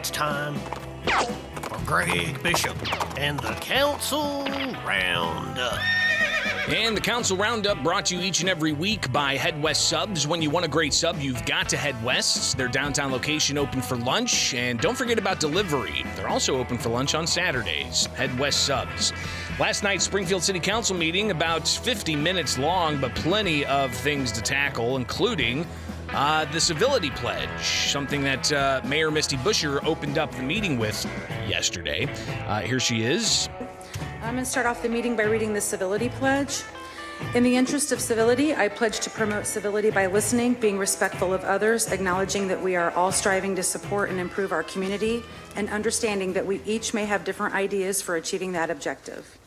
It's time for Greg Bishop and the Council Roundup. And the Council Roundup brought to you each and every week by Head West Subs. When you want a great sub, you've got to Head West. Their downtown location open for lunch. And don't forget about delivery. They're also open for lunch on Saturdays. Head West Subs. Last night's Springfield City Council meeting, about 50 minutes long, but plenty of things to tackle, including the civility pledge, something that Mayor Misty Buscher opened up the meeting with yesterday. Here she is. I'm going to start off the meeting by reading the civility pledge. In the interest of civility, I pledge to promote civility by listening, being respectful of others, acknowledging that we are all striving to support and improve our community, and understanding that we each may have different ideas for achieving that objective.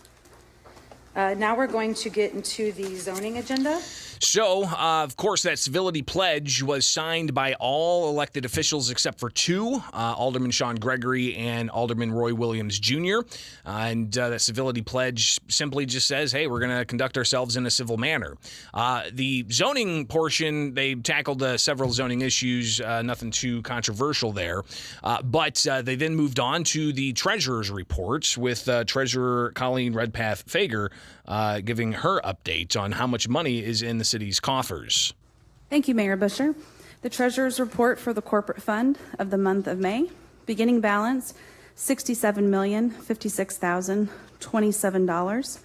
Now we're going to get into the zoning agenda. So, of course, that civility pledge was signed by all elected officials except for two, Alderman Sean Gregory and Alderman Roy Williams Jr. And that civility pledge simply just says, hey, we're going to conduct ourselves in a civil manner. The zoning portion, they tackled several zoning issues, nothing too controversial there. But they then moved on to the treasurer's report with Treasurer Colleen Redpath-Fager giving her update on how much money is in the city's coffers. Thank you, Mayor Buscher. The Treasurer's report for the corporate fund of the month of May. Beginning balance, $67,056,027.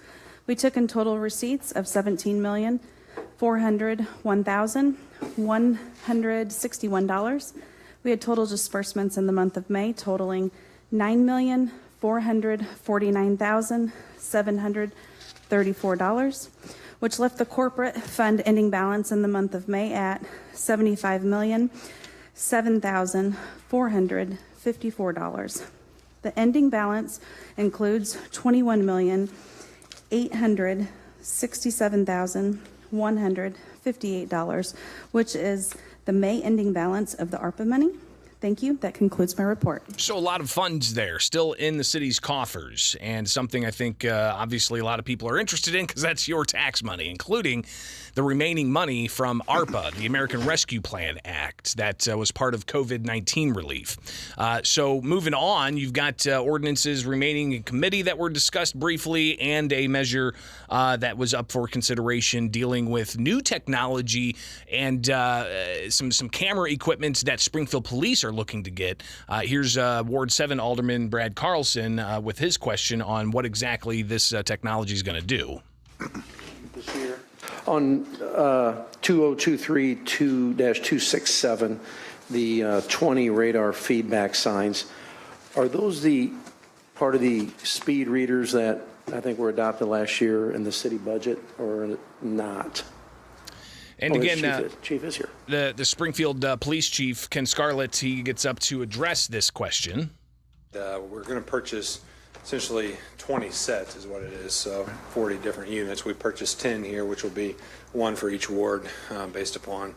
We took in total receipts of $17,401,161. We had total disbursements in the month of May totaling $9,449,734, which left the corporate fund ending balance in the month of May at $75,007,454. The ending balance includes $21,867,158, which is the May ending balance of the ARPA money. Thank you. That concludes my report. So a lot of funds there still in the city's coffers, and something I think obviously a lot of people are interested in because that's your tax money, including the remaining money from ARPA, the American Rescue Plan Act, that was part of COVID-19 relief. So moving on, you've got ordinances remaining in committee that were discussed briefly, and a measure that was up for consideration dealing with new technology and some camera equipment that Springfield Police are looking to get. Here's Ward 7 Alderman Brad Carlson with his question on what exactly this technology is going to do. This year on 20232-267, the 20 radar feedback signs, are those the part of the speed readers that I think were adopted last year in the city budget, or not? And again, Chief is here. The Springfield Police Chief, Ken Scarlett, he gets up to address this question. We're going to purchase essentially 20 sets is what it is, so 40 different units. We purchased 10 here, which will be one for each ward based upon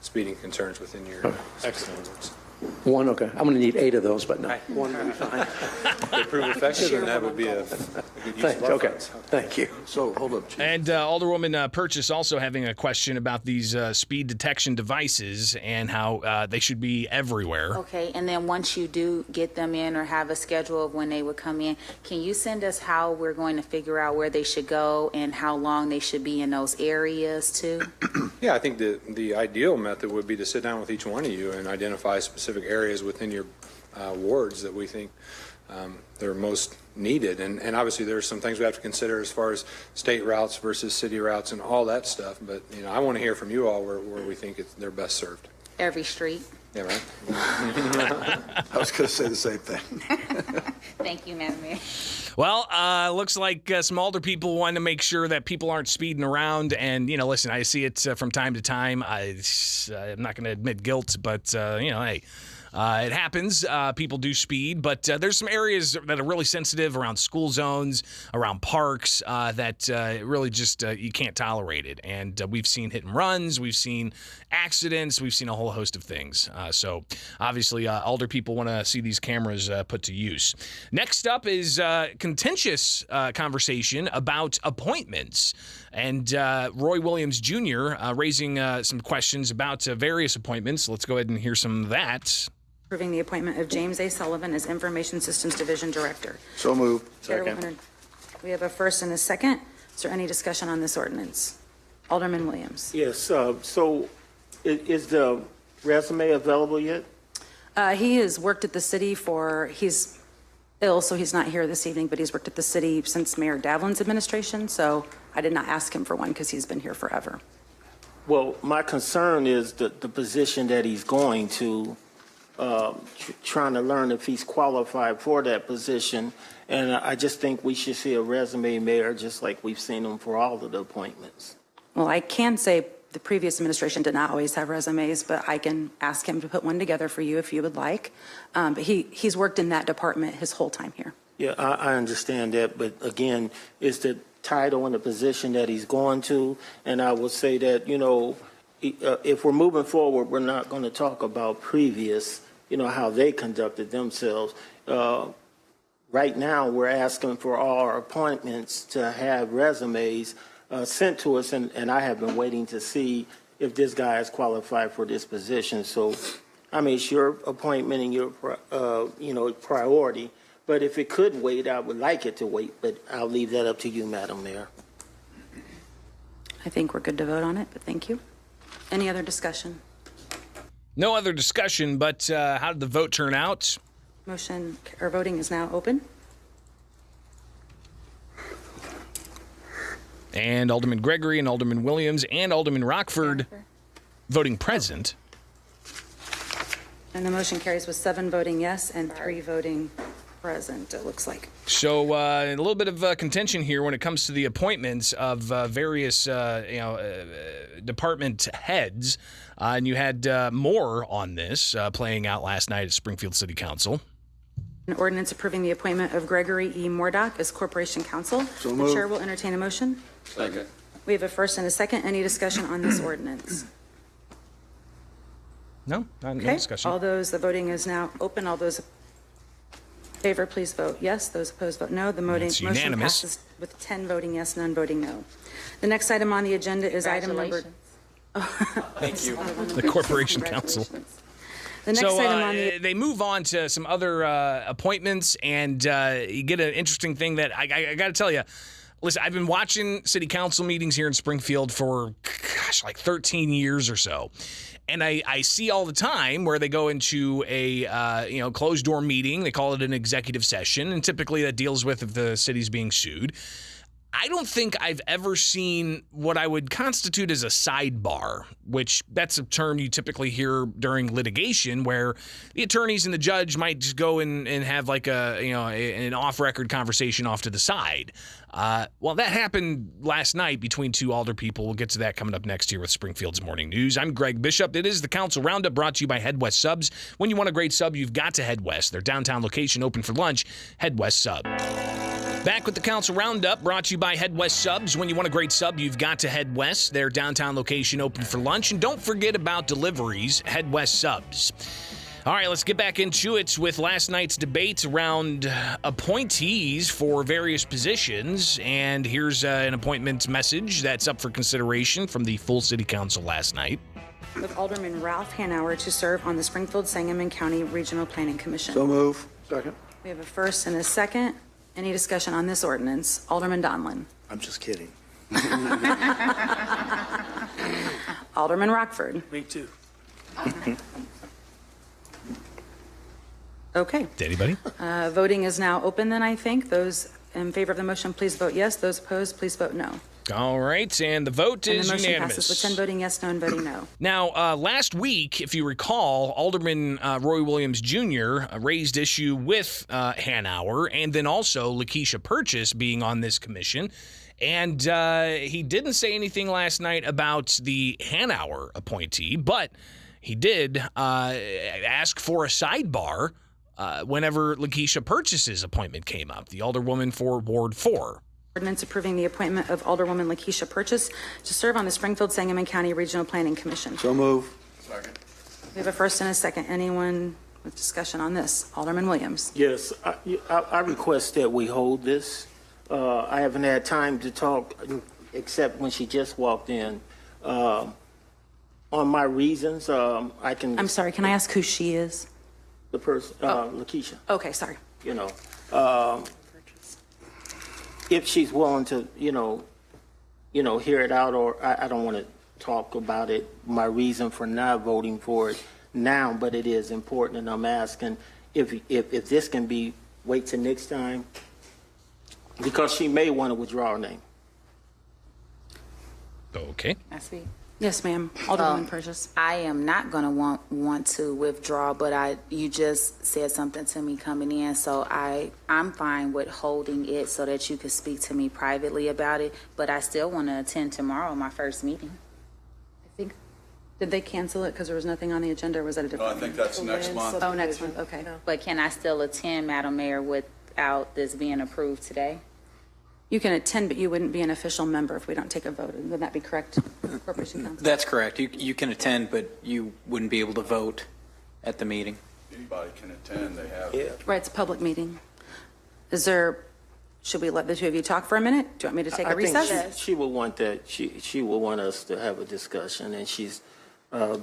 speeding concerns within your wards. One, okay. I'm going to need 8 of those, but no. One would be fine. If they prove effective, then that would be a good use of our funds. Thank you. So, hold up, Chief. And Alderwoman Purchase also having a question about these speed detection devices and how they should be everywhere. Okay, and then once you do get them in or have a schedule of when they would come in, can you send us how we're going to figure out where they should go and how long they should be in those areas too? Yeah, I think the ideal method would be to sit down with each one of you and identify specific areas within your wards that we think they're most needed. And obviously there's some things we have to consider as far as state routes versus city routes and all that stuff. But, you know, I want to hear from you all where we think they're best served. Every street. Yeah, right? I was going to say the same thing. Thank you, Madam Mayor. Well, looks like some older people want to make sure that people aren't speeding around. And, you know, listen, I see it from time to time. I'm not going to admit guilt, but, you know, hey, it happens. People do speed, but there's some areas that are really sensitive around school zones, around parks, that really just you can't tolerate it. And we've seen hit and runs, we've seen accidents, we've seen a whole host of things. So obviously, older people want to see these cameras put to use. Next up is contentious conversation about appointments. And Roy Williams Jr. Raising some questions about various appointments. Let's go ahead and hear some of that. approving the appointment of James A. Sullivan as Information Systems Division Director. So moved. Chair will We have a first and a second. Is there any discussion on this ordinance? Alderman Williams. Yes, so is the resume available yet? He has worked at the city he's ill, so he's not here this evening, but he's worked at the city since Mayor Davlin's administration, so I did not ask him for one because he's been here forever. Well, my concern is the position that he's going to, trying to learn if he's qualified for that position. And I just think we should see a resume, Mayor, just like we've seen them for all of the appointments. Well, I can say the previous administration did not always have resumes, but I can ask him to put one together for you if you would like. But he's worked in that department his whole time here. Yeah, I understand that, but again, it's the title and the position that he's going to, and I would say that, if we're moving forward, we're not going to talk about previous, how they conducted themselves. Right now, we're asking for all our appointments to have resumes sent to us, and I have been waiting to see if this guy is qualified for this position. So, it's your appointment and your, priority. But if it could wait, I would like it to wait, but I'll leave that up to you, Madam Mayor. I think we're good to vote on it, but thank you. Any other discussion? No other discussion, but how did the vote turn out? Voting is now open. And Alderman Gregory and Alderman Williams and Alderman Rockford voting present. And the motion carries with 7 voting yes and 3 voting present, it looks like. So a little bit of contention here when it comes to the appointments of various department heads. And you had more on this playing out last night at Springfield City Council. An ordinance approving the appointment of Gregory E. Moordock as Corporation Counsel. The chair will entertain a motion. Second. We have a first and a second. Any discussion on this ordinance? No Okay. discussion. The voting is now open. All those in favor, please vote yes. Those opposed, vote no. The motion unanimous. passes with 10 voting yes, none voting no. The next item on the agenda is item number... Thank you. The Corporation Counsel. The next item on the... They move on to some other appointments, and you get an interesting thing that I got to tell you. Listen, I've been watching city council meetings here in Springfield for, like 13 years or so. And I see all the time where they go into a closed door meeting. They call it an executive session, and typically that deals with if the city's being sued. I don't think I've ever seen what I would constitute as a sidebar, which that's a term you typically hear during litigation where the attorneys and the judge might just go and have like an off-record conversation off to the side. Well, that happened last night between 2 alder people. We'll get to that coming up next here with Springfield's Morning News. I'm Greg Bishop. It is the Council Roundup brought to you by Head West Subs. When you want a great sub, you've got to Head West. Their downtown location open for lunch, Head West Sub. Back with the Council Roundup, brought to you by Head West Subs. When you want a great sub, you've got to Head West. Their downtown location open for lunch. And don't forget about deliveries, Head West Subs. All right, let's get back into it with last night's debate around appointees for various positions. And here's an appointment message that's up for consideration from the full city council last night. With Alderman Ralph Hanauer to serve on the Springfield Sangamon County Regional Planning Commission. So move. Second. We have a first and a second. Any discussion on this ordinance? Alderman Donlin. I'm just kidding. Alderman Rockford. Me too. Okay. Anybody? Voting is now open then, I think. Those in favor of the motion, please vote yes. Those opposed, please vote no. All right, and the vote And is the motion unanimous. passes with 10 voting yes, none voting no. Now, last week, if you recall, Alderman Roy Williams Jr. Raised issue with Hanauer and then also Lakeisha Purchase being on this commission. And he didn't say anything last night about the Hanauer appointee, but he did ask for a sidebar whenever Lakeisha Purchase's appointment came up, the alderwoman for Ward 4. Ordinance approving the appointment of Alderwoman Lakeisha Purchase to serve on the Springfield Sangamon County Regional Planning Commission. So move. Second. We have a first and a second. Anyone with discussion on this? Alderman Williams. Yes, I request that we hold this. I haven't had time to talk except when she just walked in. On my reasons, I can... I'm sorry, can I ask who she is? the person, Lakeisha, Okay, sorry. you know. If she's willing to, hear it out, or I don't want to talk about it, my reason for not voting for it now, but it is important, and I'm asking if this can be, wait till next time, because she may want to withdraw her name. Okay. I speak. Yes, ma'am. Alderwoman Purchase. I am not going to want to withdraw, but you just said something to me coming in, so I'm fine with holding it so that you could speak to me privately about it, but I still want to attend tomorrow, my first meeting. I think, did they cancel it because there was nothing on the agenda, or was that a different? I think that's next month. Oh, next month, okay. But can I still attend, Madam Mayor, without this being approved today? You can attend, but you wouldn't be an official member if we don't take a vote. Would that be correct, Corporation Counsel? That's correct. You can attend, but you wouldn't be able to vote at the meeting. Anybody can attend, they have. Yeah. Right, it's a public meeting. Should we let the two of you talk for a minute? Do you want me to take a I think recess? she will want that. She will want us to have a discussion, and she's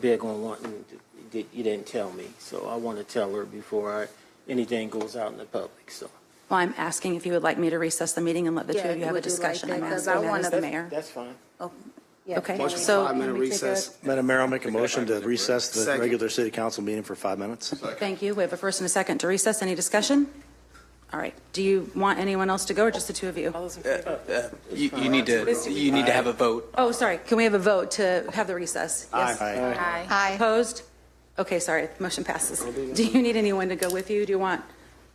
big on wanting. You didn't tell me, so I want to tell her before anything goes out in the public. So. Well, I'm asking if you would like me to recess the meeting and let the two of you have a would you like discussion. that? I'm 'Cause asking I that as the mayor. That's fine. Okay, Motion for so 5-minute recess. Madam Mayor, I'll make a motion to recess the Second. regular city council meeting for 5 minutes. thank you. We have a first and a second to recess. Any discussion? All right. Do you want anyone else to go, or just the two of you? You need to have a vote. Oh, sorry. Can we have a vote to have the recess? Yes. Aye. Aye. Opposed? Okay, sorry. Motion passes. Do you need anyone to go with you? Do you want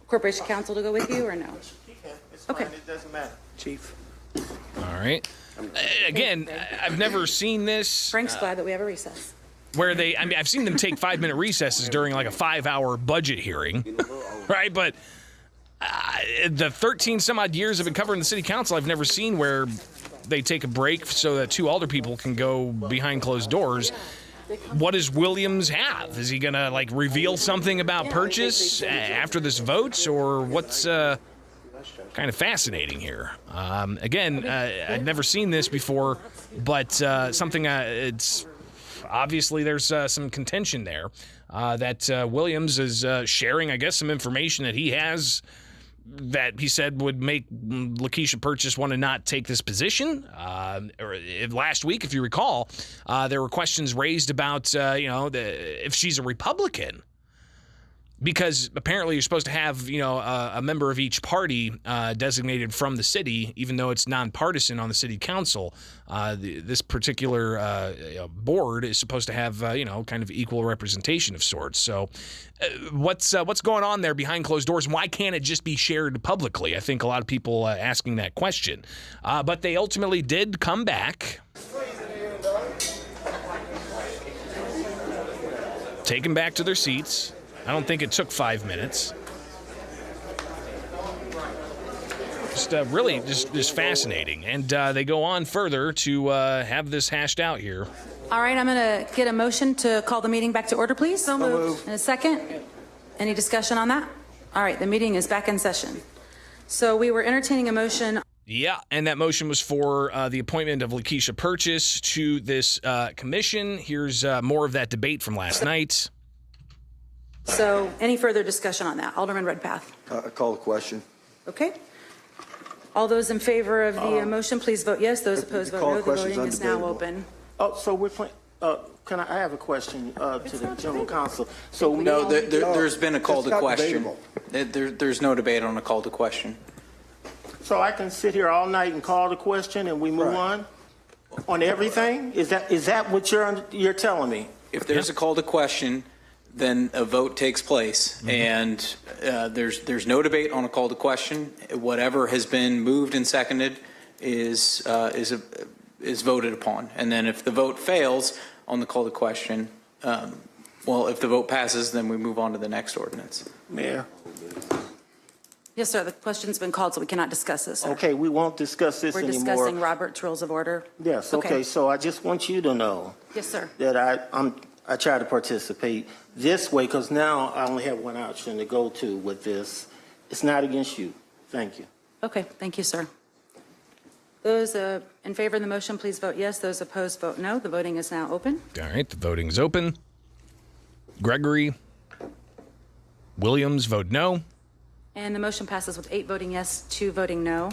Corporation Counsel to go with you, or no? It's Okay. fine. It doesn't matter. Chief. All right. Again, I've never seen this Frank's glad that we have a recess. where I've seen them take 5-minute recesses during like a 5-hour budget hearing, right? But the 13 some odd years I've been covering the city council, I've never seen where they take a break so that two alder people can go behind closed doors. What does Williams have? Is he gonna like reveal something about purchase after this vote, or what's kind of fascinating here? Again, I'd never seen this before, but something it's obviously there's some contention there that Williams is sharing, I guess, some information that he has that he said would make Lakeisha Purchase want to not take this position. Last week, if you recall, there were questions raised about, if she's a Republican. Because apparently you're supposed to have, a member of each party designated from the city, even though it's nonpartisan on the city council. This particular board is supposed to have, kind of equal representation of sorts. So what's going on there behind closed doors? And why can't it just be shared publicly? I think a lot of people asking that question. But they ultimately did come back. Taken back to their seats. I don't think it took 5 minutes. Just really just fascinating. And they go on further to have this hashed out here. All right, I'm going to get a motion to call the meeting back to order, please. So moved. And a second. Any discussion on that? All right, the meeting is back in session. So we were entertaining a motion. Yeah, and that motion was for the appointment of Lakeisha Purchase to this commission. Here's more of that debate from last night. So any further discussion on that? Alderman Redpath. I call the question. Okay. All those in favor of the motion, please vote yes. Those opposed, vote no. The voting is now open. Oh, so we're playing. I have a question to the general counsel. So No, there's been a call to question. There's no debate on a call to question. So I can sit here all night and call the question and we move on everything? Is that what you're telling me? If there's a call to question, then a vote takes place, and there's no debate on a call to question. Whatever has been moved and seconded is voted upon, and then if the vote fails on the call to question, if the vote passes, then we move on to the next ordinance. Mayor. Yes, sir. The question's been called, so we cannot discuss this, sir. Okay, we won't discuss this anymore. We're discussing Robert's Rules of Order. Yes. Okay. So I just want you to know. Yes, sir. That I try to participate this way because now I only have one option to go to with this. It's not against you. Thank you. Okay. Thank you, sir. Those in favor of the motion, please vote yes. Those opposed, vote no. The voting is now open. All right, the voting's open. Gregory. Williams vote no. And the motion passes with 8 voting yes, 2 voting no.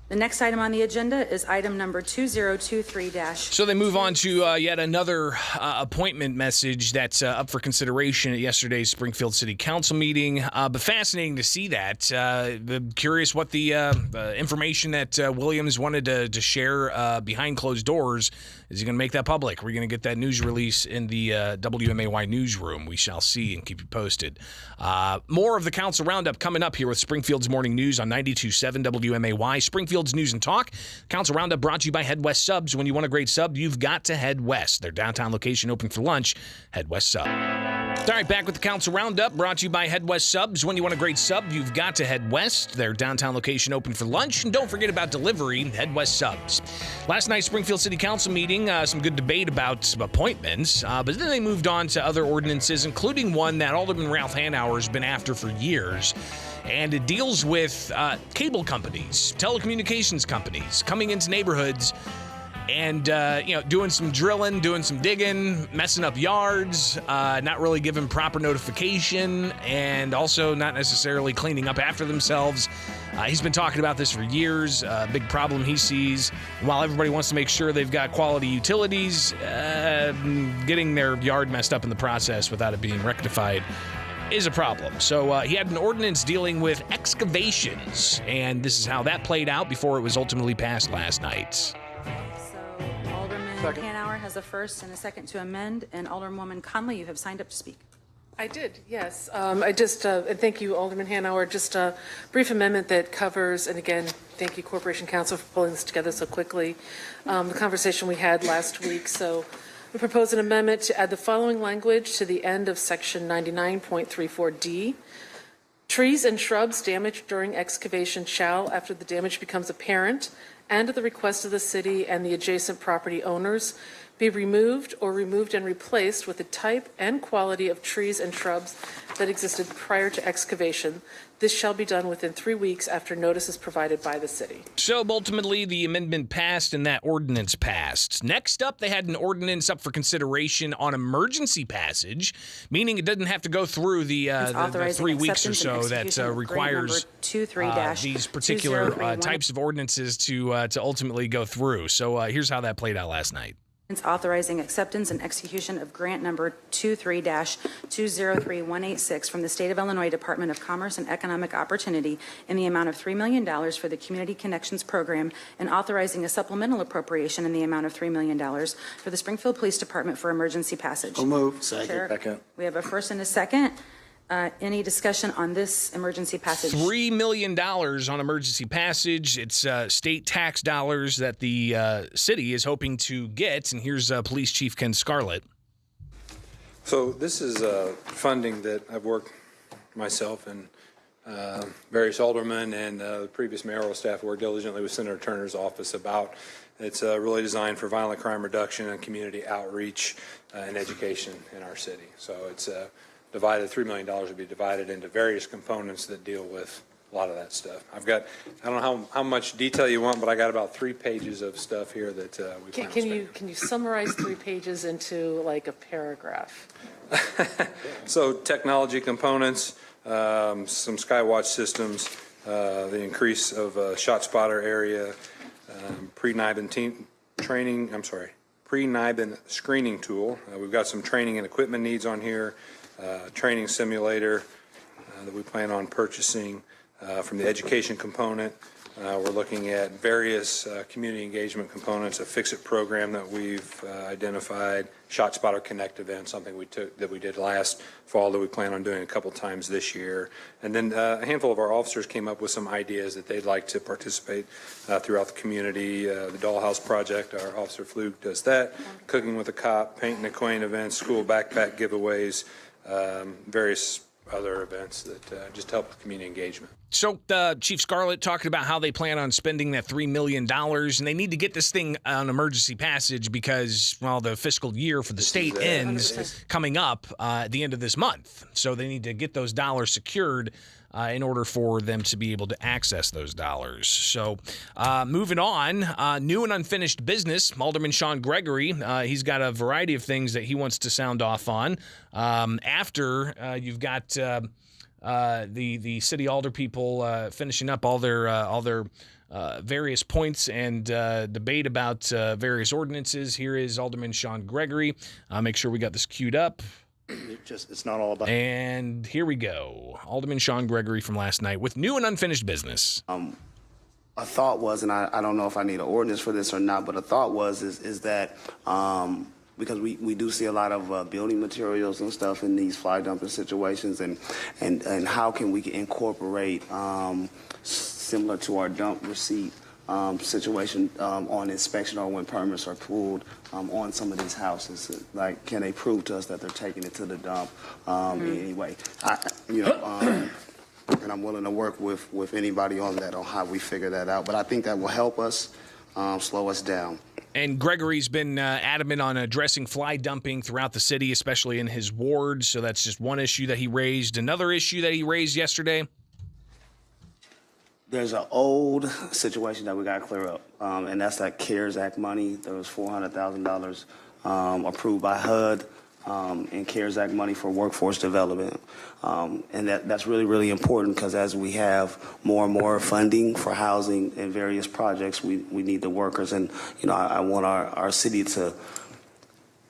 The next item on the agenda is item number 2023-. So they move on to yet another appointment message that's up for consideration at yesterday's Springfield City Council meeting. But fascinating to see that. Curious what the information that Williams wanted to share behind closed doors. Is he going to make that public? We're going to get that news release in the WMAY newsroom. We shall see and keep you posted. More of the Council Roundup coming up here with Springfield's Morning News on 92.7 WMAY. Springfield's News and Talk. Council Roundup brought to you by Head West Subs. When you want a great sub, you've got to head west. Their downtown location open for lunch. Head West Sub. All right, back with the Council Roundup brought to you by Head West Subs. When you want a great sub, you've got to head west. Their downtown location open for lunch. And don't forget about delivery, Head West Subs. Last night's Springfield City Council meeting, some good debate about some appointments, but then they moved on to other ordinances, including one that Alderman Ralph Hanauer has been after for years. And it deals with cable companies, telecommunications companies coming into neighborhoods and, doing some drilling, doing some digging, messing up yards, not really giving proper notification, and also not necessarily cleaning up after themselves. He's been talking about this for years, a big problem he sees. While everybody wants to make sure they've got quality utilities, getting their yard messed up in the process without it being rectified is a problem. So he had an ordinance dealing with excavations, and this is how that played out before it was ultimately passed last night. So Alderman Hanauer has a first and a second to amend, and Alderwoman Conley, you have signed up to speak. I did, yes. I just, and thank you, Alderman Hanauer, just a brief amendment that covers, and again, thank you, Corporation Council, for pulling this together so quickly, the conversation we had last week. So we propose an amendment to add the following language to the end of section 99.34D. Trees and shrubs damaged during excavation shall, after the damage becomes apparent, and at the request of the city and the adjacent property owners, be removed or removed and replaced with the type and quality of trees and shrubs that existed prior to excavation. This shall be done within 3 weeks after notice is provided by the city. So ultimately, the amendment passed and that ordinance passed. Next up, they had an ordinance up for consideration on emergency passage, meaning it doesn't have to go through the 3 weeks or so that requires these particular types of ordinances to ultimately go through. So here's how that played out last night. It's authorizing acceptance and execution of grant number 23-203186 from the State of Illinois Department of Commerce and Economic Opportunity in the amount of $3 million for the Community Connections Program, and authorizing a supplemental appropriation in the amount of $3 million for the Springfield Police Department for emergency passage. So move. Second. We have a first and a second. Any discussion on this emergency passage? $3 million on emergency passage. It's state tax dollars that the city is hoping to get. And here's Police Chief Ken Scarlett. So this is funding that I've worked myself and various aldermen and the previous mayoral staff worked diligently with Senator Turner's office about. It's really designed for violent crime reduction and community outreach and education in our city. So it's divided, $3 million would be divided into various components that deal with a lot of that stuff. I don't know how much detail you want, but I got about 3 pages of stuff here that we plan to spend. Can you summarize 3 pages into like a paragraph? So technology components, some Skywatch systems, the increase of shot spotter area, pre-NIBIN screening tool. We've got some training and equipment needs on here. Training simulator that we plan on purchasing from the education component. We're looking at various community engagement components, a Fix-It program that we've identified, Shot Spotter Connect event, something we did last fall that we plan on doing a couple times this year. And then a handful of our officers came up with some ideas that they'd like to participate throughout the community. The Dollhouse Project, our Officer Flug does that. Cooking with a Cop, Paint and Acquaint events, school backpack giveaways, various other events that just help with community engagement. So Chief Scarlett talking about how they plan on spending that $3 million, and they need to get this thing on emergency passage because, well, the fiscal year for the state ends coming up at the end of this month. So they need to get those dollars secured in order for them to be able to access those dollars. So moving on, new and unfinished business. Alderman Sean Gregory, he's got a variety of things that he wants to sound off on. After you've got the city alder people finishing up all their various points and debate about various ordinances. Here is Alderman Sean Gregory. Make sure we got this queued up. It's not all about. And here we go. Alderman Sean Gregory from last night with new and unfinished business. A thought was, and I don't know if I need an ordinance for this or not, but a thought was is that because we do see a lot of building materials and stuff in these fly dumping situations, and how can we incorporate similar to our dump receipt situation on inspection or when permits are pulled on some of these houses? Like, can they prove to us that they're taking it to the dump anyway? And I'm willing to work with anybody on that, on how we figure that out. But I think that will help us slow us down. And Gregory's been adamant on addressing fly dumping throughout the city, especially in his ward. So that's just one issue that he raised. Another issue that he raised yesterday. There's an old situation that we got to clear up, and that's that CARES Act money. There was $400,000 approved by HUD in CARES Act money for workforce development. And that's really, really important because as we have more and more funding for housing and various projects, we need the workers. And, I want our city to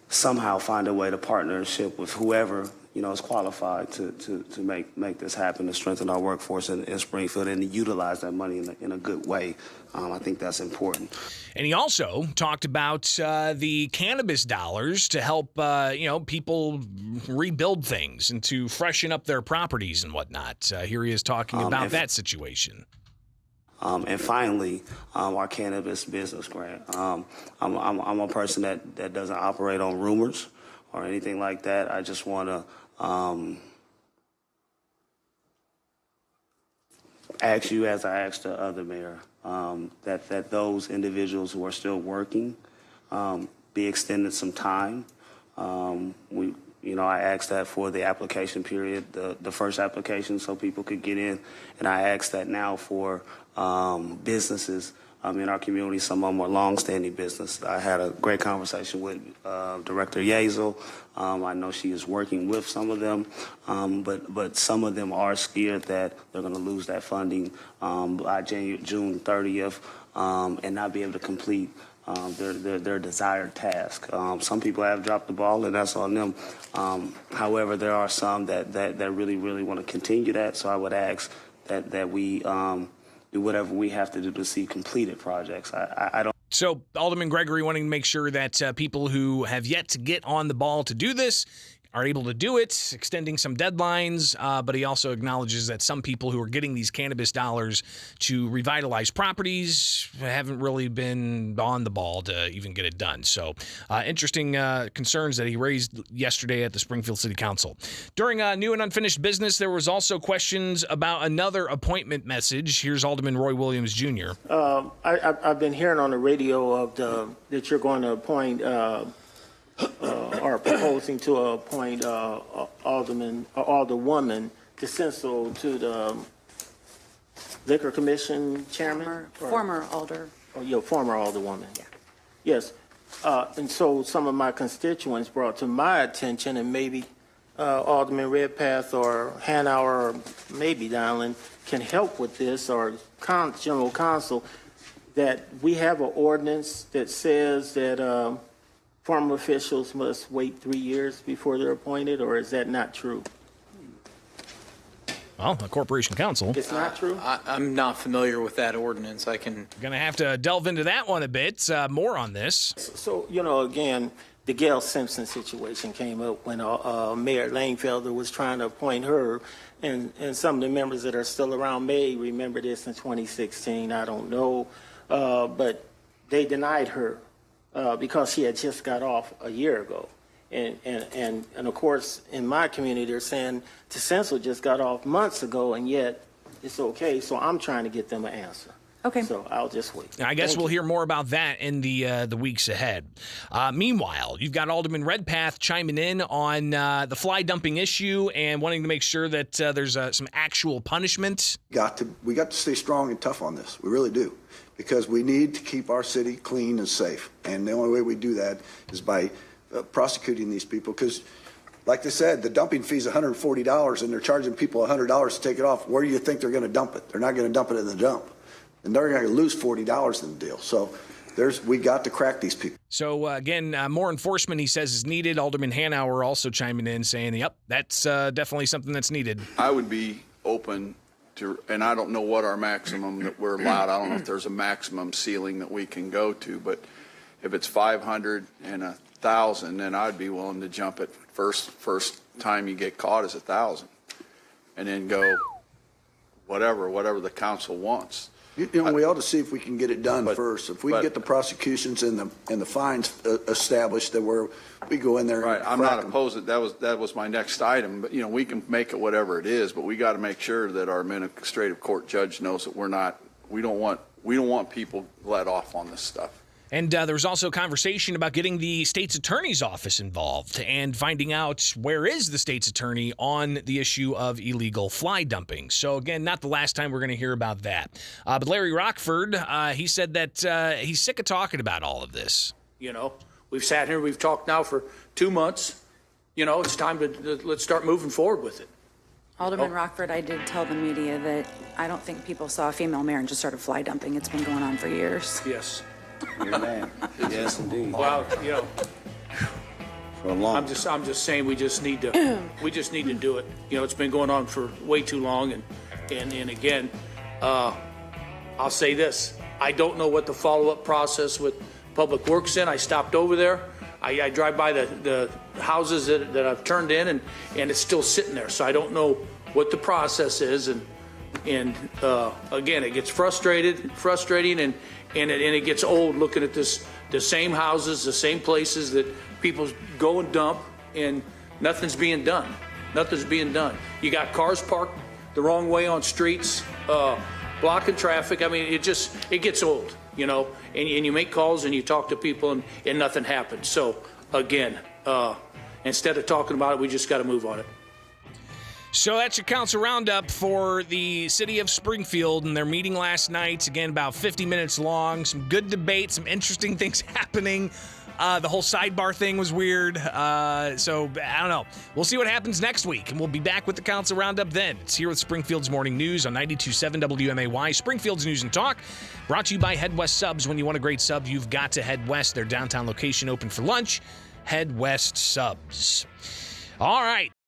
somehow find a way to partnership with whoever is qualified to make this happen, to strengthen our workforce in Springfield and to utilize that money in a good way. I think that's important. And he also talked about the cannabis dollars to help, people rebuild things and to freshen up their properties and whatnot. Here he is talking about that situation. And finally, our cannabis business grant. I'm a person that doesn't operate on rumors or anything like that. I just want to ask you, as I asked the other mayor, that those individuals who are still working be extended some time. I asked that for the application period, the first application, so people could get in, and I asked that now for businesses in our community. Some of them are long-standing business. I had a great conversation with Director Yazel. I know she is working with some of them, but some of them are scared that they're going to lose that funding by June 30th and not be able to complete their desired task. Some people have dropped the ball, and that's on them. However, there are some that really, really want to continue that, so I would ask that we do whatever we have to do to see completed projects. I don't. So Alderman Gregory wanting to make sure that people who have yet to get on the ball to do this are able to do it, extending some deadlines, but he also acknowledges that some people who are getting these cannabis dollars to revitalize properties haven't really been on the ball to even get it done. So interesting concerns that he raised yesterday at the Springfield City Council. During new and unfinished business, there was also questions about another appointment message. Here's Alderman Roy Williams, Jr. I've been hearing on the radio that you're going to appoint are proposing to appoint Alderwoman DeCenso to the Liquor Commission Chairman? Former Alder. Oh, yeah, former Alderwoman. Yeah. Yes. And so some of my constituents brought to my attention, and maybe Alderman Redpath or Hanauer or maybe Donlin can help with this, or General Counsel, that we have an ordinance that says that former officials must wait 3 years before they're appointed, or is that not true? Well, the Corporation Council. It's not true? I'm not familiar with that ordinance. Going to have to delve into that one a bit more on this. So, again, the Gail Simpson situation came up when Mayor Langfelder was trying to appoint her, and some of the members that are still around may remember this in 2016. I don't know, but they denied her because she had just got off a year ago. And of course, in my community, they're saying DeCenso just got off months ago, and yet it's okay. So I'm trying to get them an answer. Okay. So I'll just wait. I guess Thank we'll you. hear more about that in the weeks ahead. Meanwhile, you've got Alderman Redpath chiming in on the fly dumping issue and wanting to make sure that there's some actual punishment. We got to stay strong and tough on this. We really do, because we need to keep our city clean and safe. And the only way we do that is by prosecuting these people, because like they said, the dumping fee is $140 and they're charging people $100 to take it off. Where do you think they're going to dump it? They're not going to dump it in the dump. And they're going to lose $40 in the deal. So we got to crack these people. So, again, more enforcement, he says, is needed. Alderman Hanauer also chiming in saying, yep, that's definitely something that's needed. I would be open to, and I don't know what our maximum that we're allowed. I don't know if there's a maximum ceiling that we can go to, but if it's 500 and 1,000, then I'd be willing to jump it. First time you get caught is 1,000, and then go whatever the council wants. We ought to see if we can get it done first. If we can get the prosecutions and the fines established, that we go in there. Right. And I'm not opposed. That was my next item. But we can make it whatever it is. But we got to make sure that our administrative court judge knows that we don't want people let off on this stuff. And there was also conversation about getting the state's attorney's office involved and finding out where is the state's attorney on the issue of illegal fly dumping. So, again, not the last time we're going to hear about that. But Larry Rockford, he said that he's sick of talking about all of this. We've sat here, we've talked now for 2 months. It's time to let's start moving forward with it. Alderman Rockford, I did tell the media that I don't think people saw a female mayor and just started fly dumping. It's been going on for years. Yes. Your man. Yes, indeed. Well, For a long. I'm just saying we just need to do it. It's been going on for way too long, and again, I'll say this: I don't know what the follow-up process with Public Works in. I stopped over there. I drive by the houses that I've turned in, and it's still sitting there. So I don't know what the process is, and again, it gets frustrating, and it gets old looking at the same houses, the same places that people go and dump, and nothing's being done. Nothing's being done. You got cars parked the wrong way on streets, blocking traffic. I mean, it gets old, and you make calls and you talk to people, and nothing happens. So again, instead of talking about it, we just got to move on it. So that's your council roundup for the city of Springfield and their meeting last night. Again, about 50 minutes long. Some good debate, some interesting things happening. The whole sidebar thing was weird. So I don't know. We'll see what happens next week, and we'll be back with the council roundup then. It's here with Springfield's Morning News on 92.7 WMAY. Springfield's News and Talk, brought to you by Head West Subs. When you want a great sub, you've got to head west. Their downtown location open for lunch. Head West Subs. All right.